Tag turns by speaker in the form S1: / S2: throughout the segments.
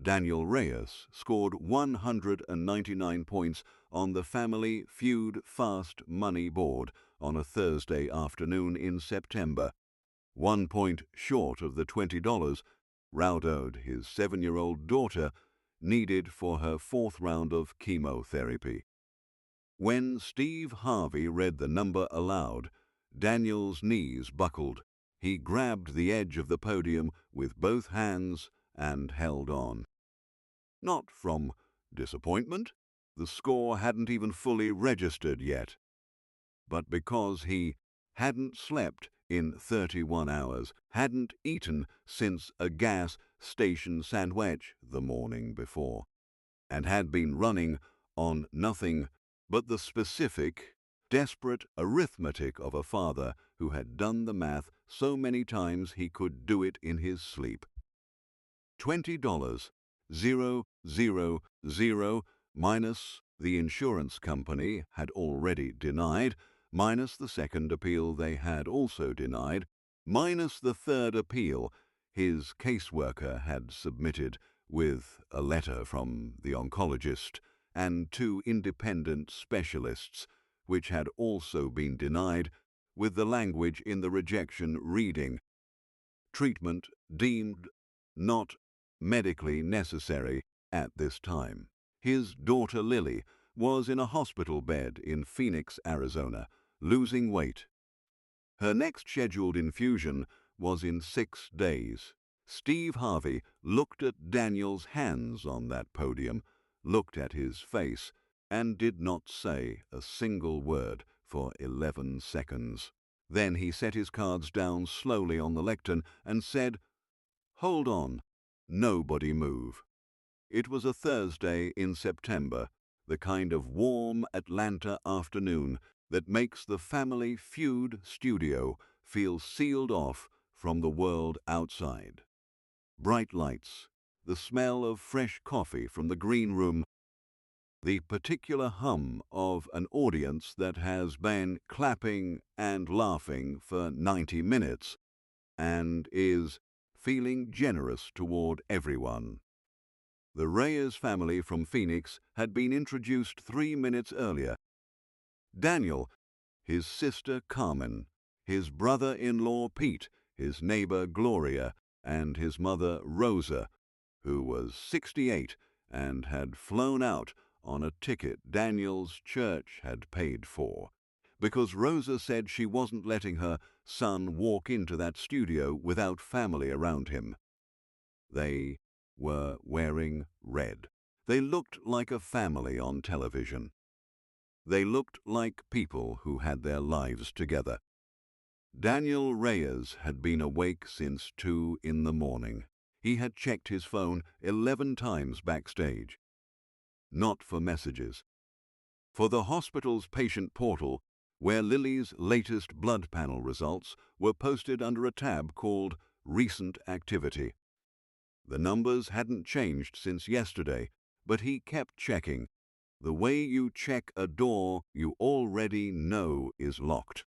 S1: Daniel Reyes scored 199 points on the Family Feud Fast Money board on a Thursday afternoon in September, 1 point short of the $20 Raudoed, his 7-year-old daughter, needed for her 4th round of chemotherapy. When Steve Harvey read the number aloud, Daniel's knees buckled. He grabbed the edge of the podium with both hands and held on. Not from disappointment, the score hadn't even fully registered yet, but because he hadn't slept in 31 hours, hadn't eaten since a gas station sandwich the morning before, and had been running on nothing but the specific, desperate arithmetic of a father who had done the math so many times he could do it in his sleep. $20, 000, minus the insurance company had already denied, minus the second appeal they had also denied, minus the third appeal his caseworker had submitted with a letter from the oncologist and 2 independent specialists, which had also been denied, with the language in the rejection reading, "Treatment deemed not medically necessary at this time." His daughter Lily was in a hospital bed in Phoenix, Arizona, losing weight. Her next scheduled infusion was in 6 days. Steve Harvey looked at Daniel's hands on that podium, looked at his face, and did not say a single word for 11 seconds. Then he set his cards down slowly on the lectern and said, "Hold on, nobody move." It was a Thursday in September, the kind of warm Atlanta afternoon that makes the Family Feud studio feel sealed off from the world outside. Bright lights, the smell of fresh coffee from the green room, the particular hum of an audience that has been clapping and laughing for 90 minutes and is feeling generous toward everyone. The Reyes family from Phoenix had been introduced 3 minutes earlier. Daniel, his sister Carmen, his brother-in-law Pete, his neighbor Gloria, and his mother Rosa, who was 68 and had flown out on a ticket Daniel's church had paid for, because Rosa said she wasn't letting her son walk into that studio without family around him. They were wearing red. They looked like a family on television. They looked like people who had their lives together. Daniel Reyes had been awake since 2 in the morning. He had checked his phone 11 times backstage. Not for messages. For the hospital's patient portal, where Lily's latest blood panel results were posted under a tab called Recent Activity. The numbers hadn't changed since yesterday, but he kept checking. The way you check a door you already know is locked.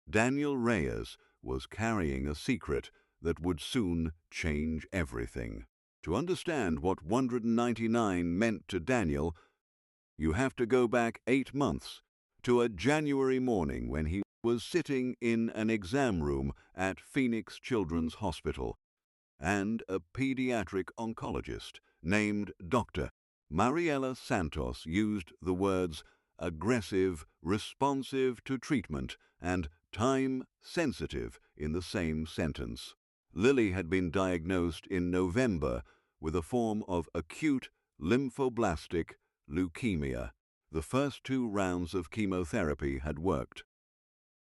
S1: Daniel Reyes was carrying a secret that would soon change everything. To understand what 199 meant to Daniel, you have to go back 8 months to a January morning when he was sitting in an exam room at Phoenix Children's Hospital, and a pediatric oncologist named Dr. Mariela Santos used the words aggressive, responsive to treatment, and time-sensitive in the same sentence. Lily had been diagnosed in November with a form of acute lymphoblastic leukemia. The first 2 rounds of chemotherapy had worked.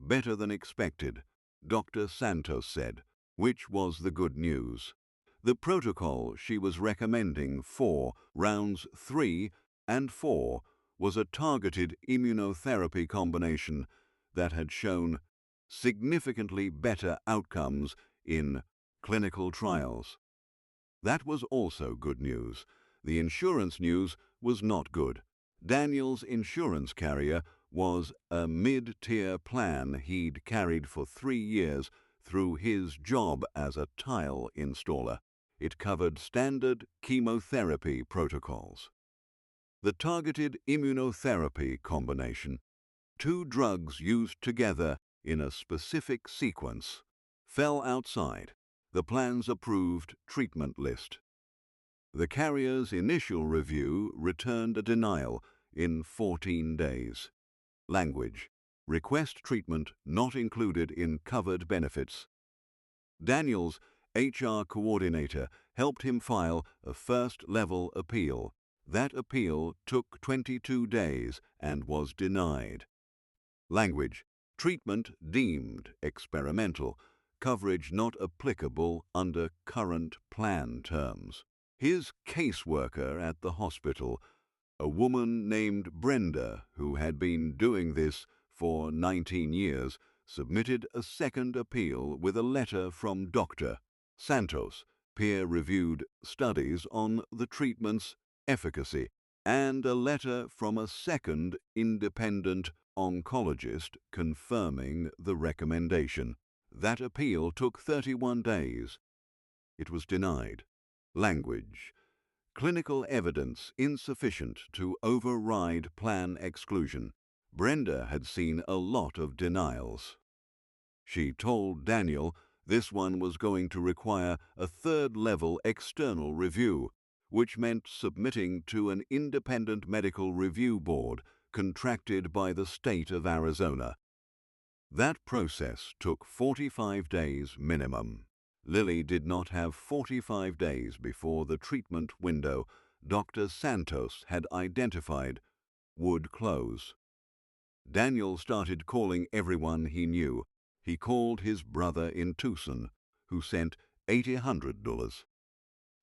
S1: Better than expected, Dr. Santos said, which was the good news. The protocol she was recommending for rounds 3 and 4 was a targeted immunotherapy combination that had shown significantly better outcomes in clinical trials. That was also good news. The insurance news was not good. Daniel's insurance carrier was a mid-tier plan he'd carried for 3 years through his job as a tile installer. It covered standard chemotherapy protocols. The targeted immunotherapy combination, two drugs used together in a specific sequence, fell outside the plan's approved treatment list. The carrier's initial review returned a denial in 14 days. Language: request treatment not included in covered benefits. Daniel's HR coordinator helped him file a first-level appeal. That appeal took 22 days and was denied. Language: treatment deemed experimental, coverage not applicable under current plan terms. His caseworker at the hospital, a woman named Brenda who had been doing this for 19 years, submitted a second appeal with a letter from Dr. Santos, peer-reviewed studies on the treatment's efficacy, and a letter from a second independent oncologist confirming the recommendation. That appeal took 31 days. It was denied. Language: clinical evidence insufficient to override plan exclusion. Brenda had seen a lot of denials. She told Daniel this one was going to require a third-level external review, which meant submitting to an independent medical review board contracted by the state of Arizona. That process took 45 days minimum. Lily did not have 45 days before the treatment window Dr. Santos had identified would close. Daniel started calling everyone he knew. He called his brother in Tucson, who sent $800.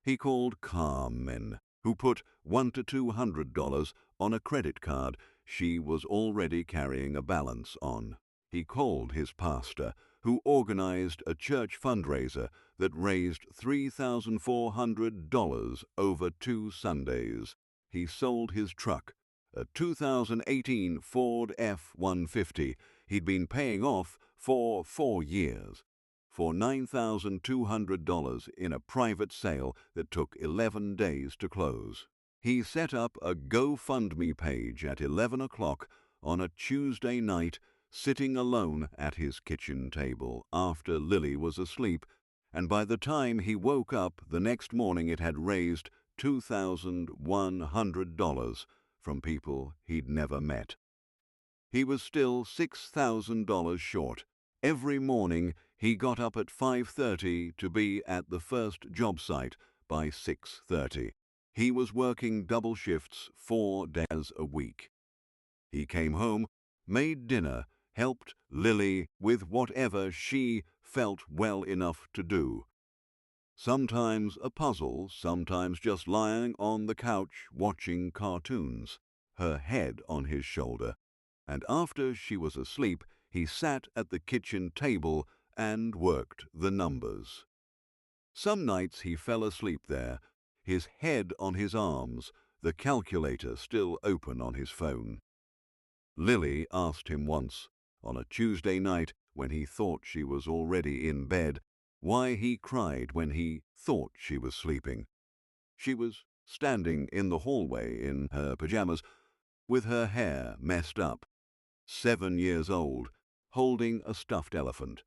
S1: He called Carmen, who put $100 to $200 on a credit card she was already carrying a balance on. He called his pastor, who organized a church fundraiser that raised $3,400 over 2 Sundays. He sold his truck, a 2018 Ford F-150 he'd been paying off for 4 years, for $9,200 in a private sale that took 11 days to close. He set up a GoFundMe page at 11 o'clock on a Tuesday night, sitting alone at his kitchen table after Lily was asleep, and by the time he woke up the next morning it had raised $2,100 from people he'd never met. He was still $6,000 short. Every morning he got up at 5:30 to be at the first job site by 6:30. He was working double shifts 4 days a week. He came home, made dinner, helped Lily with whatever she felt well enough to do. Sometimes a puzzle, sometimes just lying on the couch watching cartoons, her head on his shoulder. And after she was asleep, he sat at the kitchen table and worked the numbers. Some nights he fell asleep there, his head on his arms, the calculator still open on his phone. Lily asked him once, on a Tuesday night when he thought she was already in bed, why he cried when he thought she was sleeping. She was standing in the hallway in her pajamas, with her hair messed up, 7 years old, holding a stuffed elephant.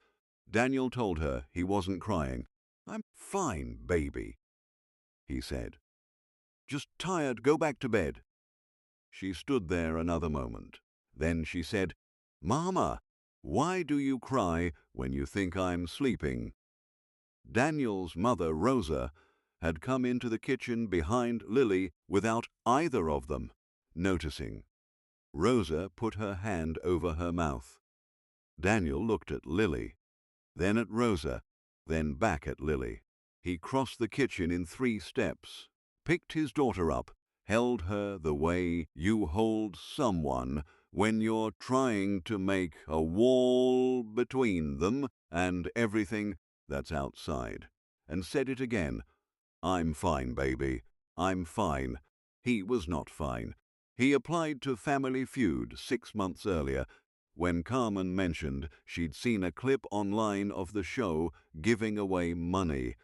S1: Daniel told her he wasn't crying. "I'm fine, baby," he said. "Just tired, go back to bed." She stood there another moment. Then she said, "Mama, why do you cry when you think I'm sleeping?" Daniel's mother, Rosa, had come into the kitchen behind Lily without either of them noticing. Rosa put her hand over her mouth. Daniel looked at Lily, then at Rosa, then back at Lily. He crossed the kitchen in 3 steps, picked his daughter up, held her the way you hold someone when you're trying to make a wall between them and everything that's outside, and said it again. "I'm fine, baby. I'm fine." He was not fine. He applied to Family Feud 6 months earlier, when Carmen mentioned she'd seen a clip online of the show giving away money,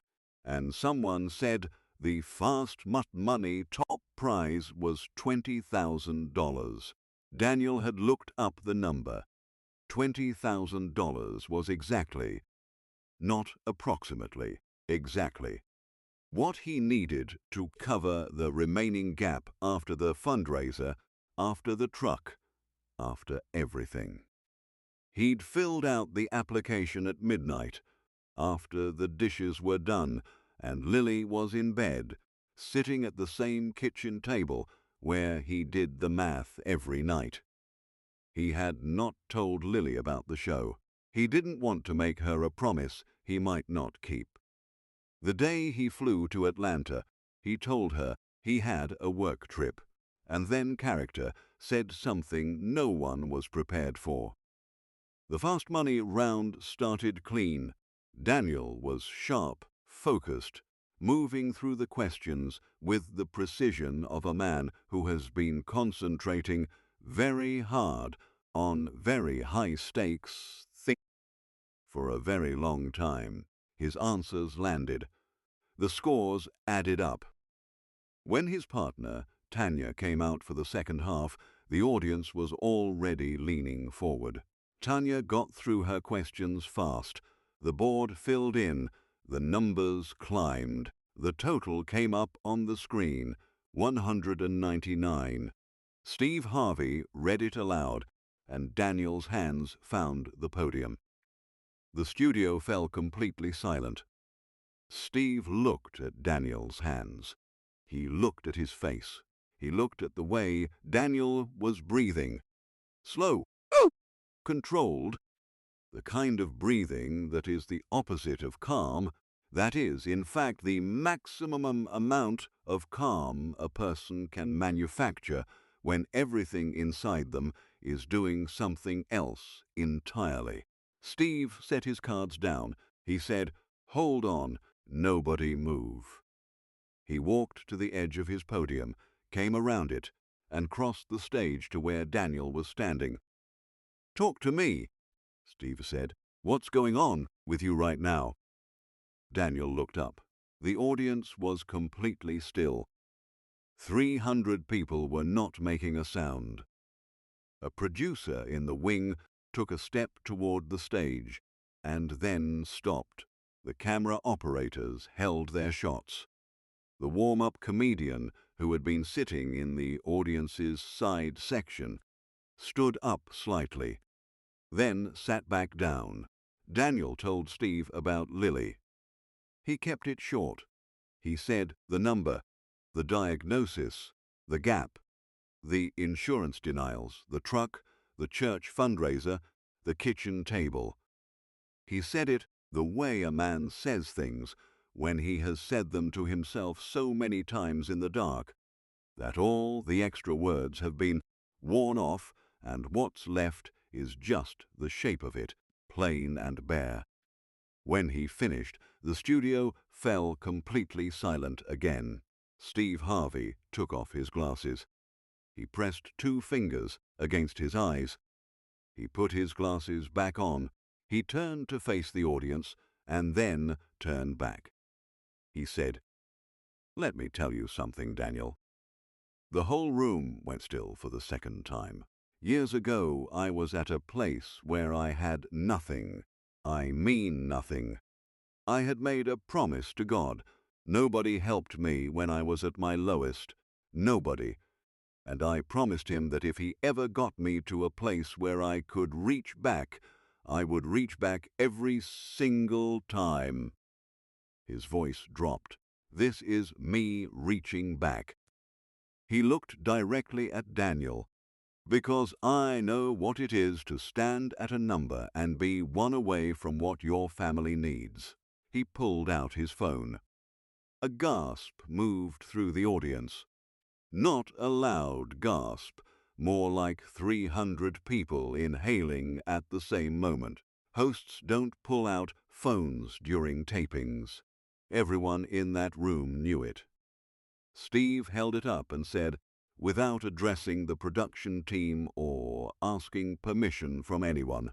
S1: and someone said the fast money top prize was $20,000. Daniel had looked up the number. $20,000 was exactly, not approximately, exactly, what he needed to cover the remaining gap after the fundraiser, after the truck, after everything. He'd filled out the application at midnight, after the dishes were done, and Lily was in bed, sitting at the same kitchen table where he did the math every night. He had not told Lily about the show. He didn't want to make her a promise he might not keep. The day he flew to Atlanta, he told her he had a work trip, and then character said something no one was prepared for. The fast money round started clean. Daniel was sharp, focused, moving through the questions with the precision of a man who has been concentrating very hard on very high-stakes things for a very long time. His answers landed. The scores added up. When his partner, Tanya, came out for the second half, the audience was already leaning forward. Tanya got through her questions fast. The board filled in. The numbers climbed. The total came up on the screen, 199. Steve Harvey read it aloud, and Daniel's hands found the podium. The studio fell completely silent. Steve looked at Daniel's hands. He looked at his face. He looked at the way Daniel was breathing. Slow, controlled, the kind of breathing that is the opposite of calm, that is, in fact, the maximum amount of calm a person can manufacture when everything inside them is doing something else entirely. Steve set his cards down. He said, "Hold on, nobody move." He walked to the edge of his podium, came around it, and crossed the stage to where Daniel was standing. "Talk to me," Steve said. "What's going on with you right now?" Daniel looked up. The audience was completely still. 300 people were not making a sound. A producer in the wing took a step toward the stage and then stopped. The camera operators held their shots. The warm-up comedian, who had been sitting in the audience's side section, stood up slightly, then sat back down. Daniel told Steve about Lily. He kept it short. He said the number, the diagnosis, the gap, the insurance denials, the truck, the church fundraiser, the kitchen table. He said it the way a man says things when he has said them to himself so many times in the dark, that all the extra words have been worn off and what's left is just the shape of it, plain and bare. When he finished, the studio fell completely silent again. Steve Harvey took off his glasses. He pressed 2 fingers against his eyes. He put his glasses back on. He turned to face the audience and then turned back. He said, "Let me tell you something, Daniel." The whole room went still for the second time. Years ago, I was at a place where I had nothing. I mean nothing. I had made a promise to God. Nobody helped me when I was at my lowest. Nobody. And I promised him that if he ever got me to a place where I could reach back, I would reach back every single time. His voice dropped. This is me reaching back. He looked directly at Daniel. "Because I know what it is to stand at a number and be one away from what your family needs." He pulled out his phone. A gasp moved through the audience. Not a loud gasp, more like 300 people inhaling at the same moment. Hosts don't pull out phones during tapings. Everyone in that room knew it. Steve held it up and said, without addressing the production team or asking permission from anyone,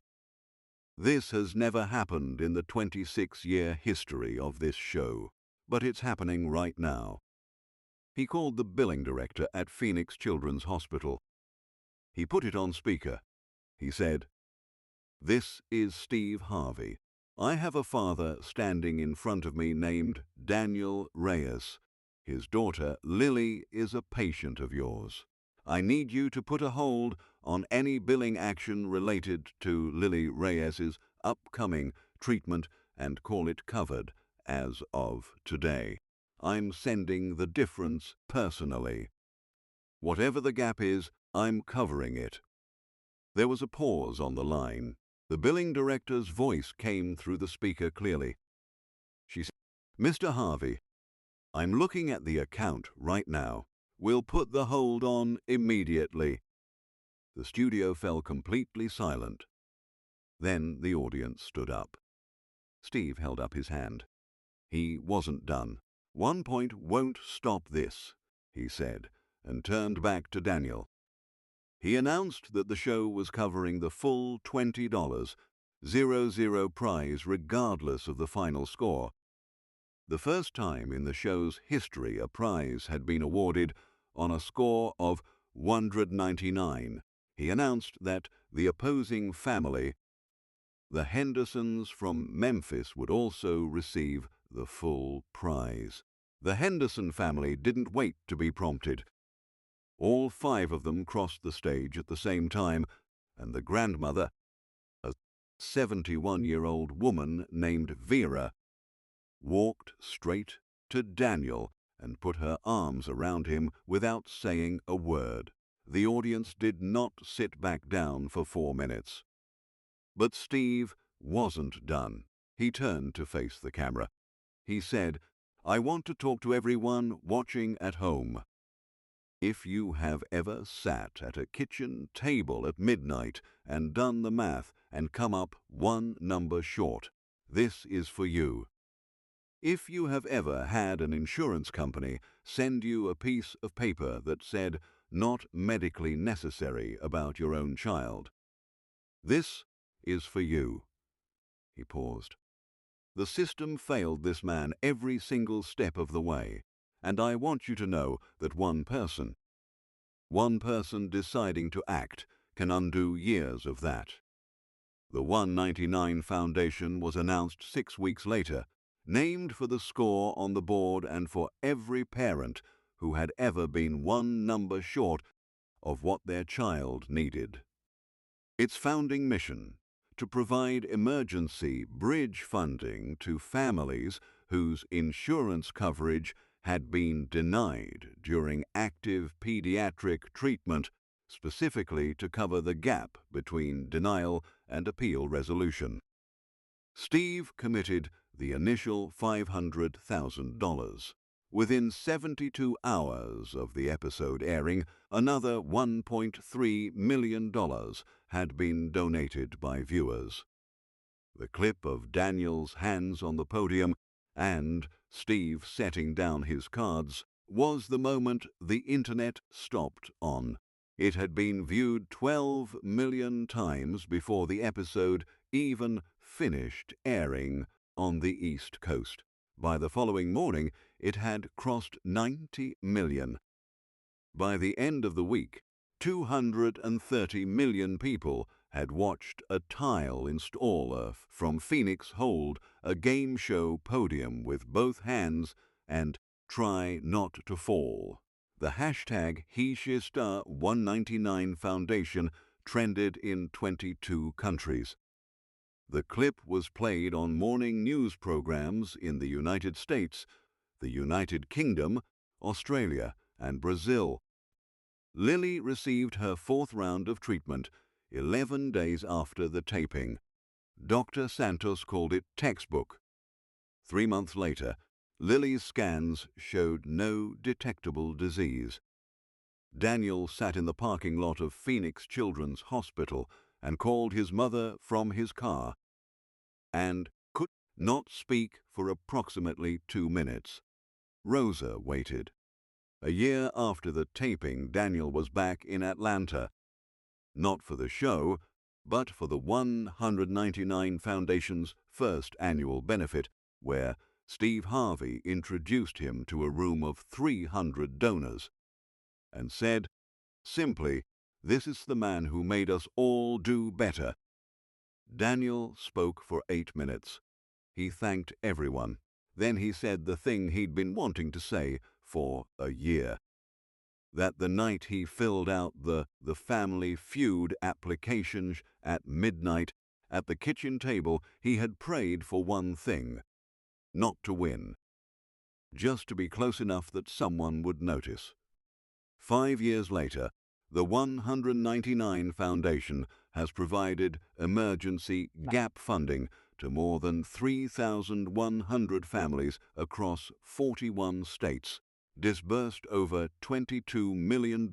S1: "This has never happened in the 26-year history of this show. but it's happening right now. He called the billing director at Phoenix Children's Hospital. He put it on speaker. He said, "This is Steve Harvey. I have a father standing in front of me named Daniel Reyes. His daughter, Lily, is a patient of yours. I need you to put a hold on any billing action related to Lily Reyes's upcoming treatment and call it covered as of today. I'm sending the difference personally. Whatever the gap is, I'm covering it." There was a pause on the line. The billing director's voice came through the speaker clearly. She said, "Mr. Harvey, I'm looking at the account right now. We'll put the hold on immediately." The studio fell completely silent. Then the audience stood up. Steve held up his hand. He wasn't done. "1 point won't stop this," he said, and turned back to Daniel. He announced that the show was covering the full $20, 0 prize regardless of the final score. The first time in the show's history a prize had been awarded on a score of 199. He announced that the opposing family, the Hendersons from Memphis, would also receive the full prize. The Henderson family didn't wait to be prompted. All 5 of them crossed the stage at the same time, and the grandmother, a 71-year-old woman named Vera, walked straight to Daniel and put her arms around him without saying a word. The audience did not sit back down for 4 minutes. But Steve wasn't done. He turned to face the camera. He said, "I want to talk to everyone watching at home. If you have ever sat at a kitchen table at midnight and done the math and come up 1 number short, this is for you. If you have ever had an insurance company send you a piece of paper that said not medically necessary about your own child, this is for you." He paused. "The system failed this man every single step of the way, and I want you to know that one person deciding to act can undo years of that." The 199 Foundation was announced 6 weeks later, named for the score on the board and for every parent who had ever been 1 number short of what their child needed. Its founding mission: to provide emergency bridge funding to families whose insurance coverage had been denied during active pediatric treatment, specifically to cover the gap between denial and appeal resolution. Steve committed the initial $500,000. Within 72 hours of the episode airing, another $1.3 million had been donated by viewers. The clip of Daniel's hands on the podium and Steve setting down his cards was the moment the internet stopped on. It had been viewed 12 million times before the episode even finished airing on the East Coast. By the following morning, it had crossed 90 million. By the end of the week, 230 million people had watched a tile installer from Phoenix hold a game show podium with both hands and try not to fall. The hashtag HeSheStar199 Foundation trended in 22 countries. The clip was played on morning news programs in the United States, the United Kingdom, Australia, and Brazil. Lily received her 4th round of treatment 11 days after the taping. Dr. Santos called it textbook. 3 months later, Lily's scans showed no detectable disease. Daniel sat in the parking lot of Phoenix Children's Hospital and called his mother from his car, and could not speak for approximately 2 minutes. Rosa waited. A year after the taping, Daniel was back in Atlanta, not for the show, but for the 199 Foundation's first annual benefit, where Steve Harvey introduced him to a room of 300 donors and said, simply, "This is the man who made us all do better." Daniel spoke for 8 minutes. He thanked everyone. Then he said the thing he'd been wanting to say for a year. That the night he filled out the Family Feud application at midnight at the kitchen table, he had prayed for one thing: not to win, just to be close enough that someone would notice. 5 years later, the 199 Foundation has provided emergency gap funding to more than 3,100 families across 41 states, disbursed over $22 million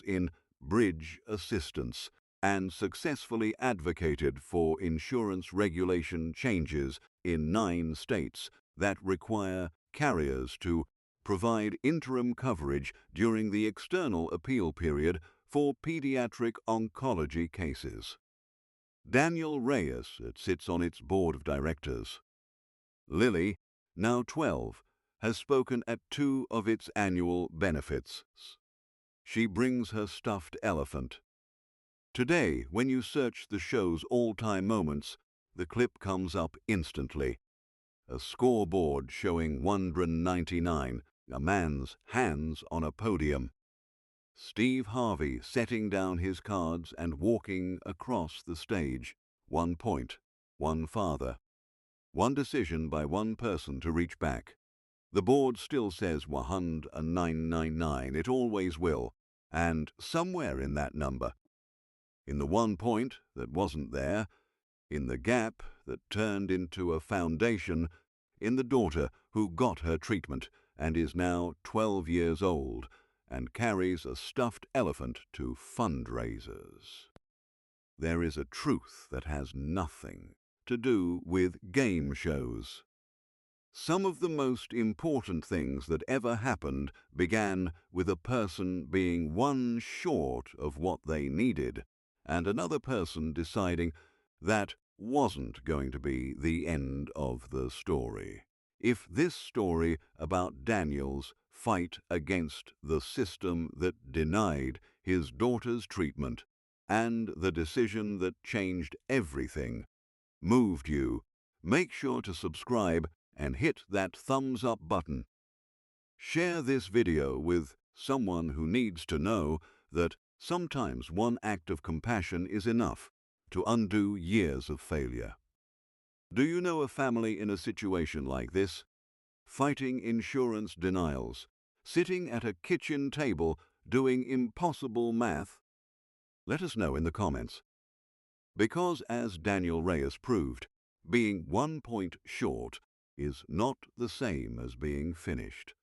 S1: in bridge assistance, and successfully advocated for insurance regulation changes in 9 states that require carriers to provide interim coverage during the external appeal period for pediatric oncology cases. Daniel Reyes sits on its board of directors. Lily, now 12, has spoken at 2 of its annual benefits. She brings her stuffed elephant. Today, when you search the show's all-time moments, the clip comes up instantly. A scoreboard showing 199, a man's hands on a podium. Steve Harvey setting down his cards and walking across the stage. 1 point, 1 father. 1 decision by 1 person to reach back. The board still says 199, it always will, and somewhere in that number, in the 1 point that wasn't there, in the gap that turned into a foundation, in the daughter who got her treatment and is now 12 years old and carries a stuffed elephant to fundraisers. There is a truth that has nothing to do with game shows. Some of the most important things that ever happened began with a person being 1 short of what they needed, and another person deciding that wasn't going to be the end of the story. If this story about Daniel's fight against the system that denied his daughter's treatment and the decision that changed everything moved you, make sure to subscribe and hit that thumbs up button. Share this video with someone who needs to know that sometimes 1 act of compassion is enough to undo years of failure. Do you know a family in a situation like this? Fighting insurance denials, sitting at a kitchen table doing impossible math? Let us know in the comments. Because, as Daniel Reyes proved, being 1 point short is not the same as being finished.